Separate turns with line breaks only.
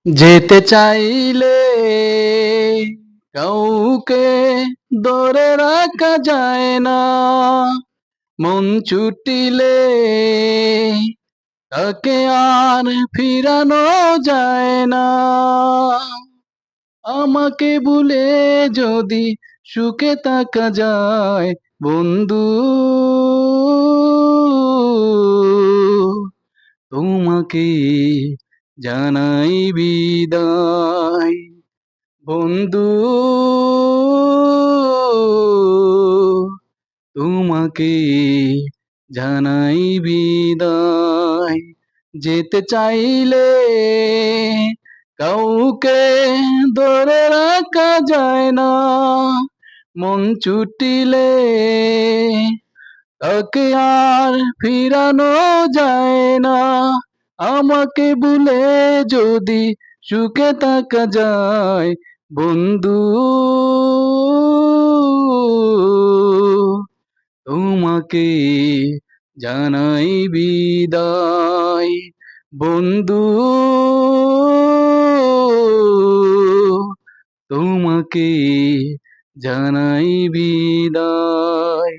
যেতে চাইলে কাউকে ধরে রাখা যায় না, মন ছুটিলে তাকে আর ফিরানো যায় না। আমাকে ভুলে যদি সুখে থাকা যায় বন্ধু, তোমাকে জানাই বিদায় বন্ধু, তোমাকে জানাই বিদায়। যেতে চাইলে কাউকে ধরে রাখা যায় না, মন ছুটিলে তাকে আর ফিরানো যায় না। আমাকে ভুলে যদি সুখে থাকা যায় বন্ধু, তোমাকে জানাই বিদায় বন্ধু, তোমাকে জানাই বিদায়।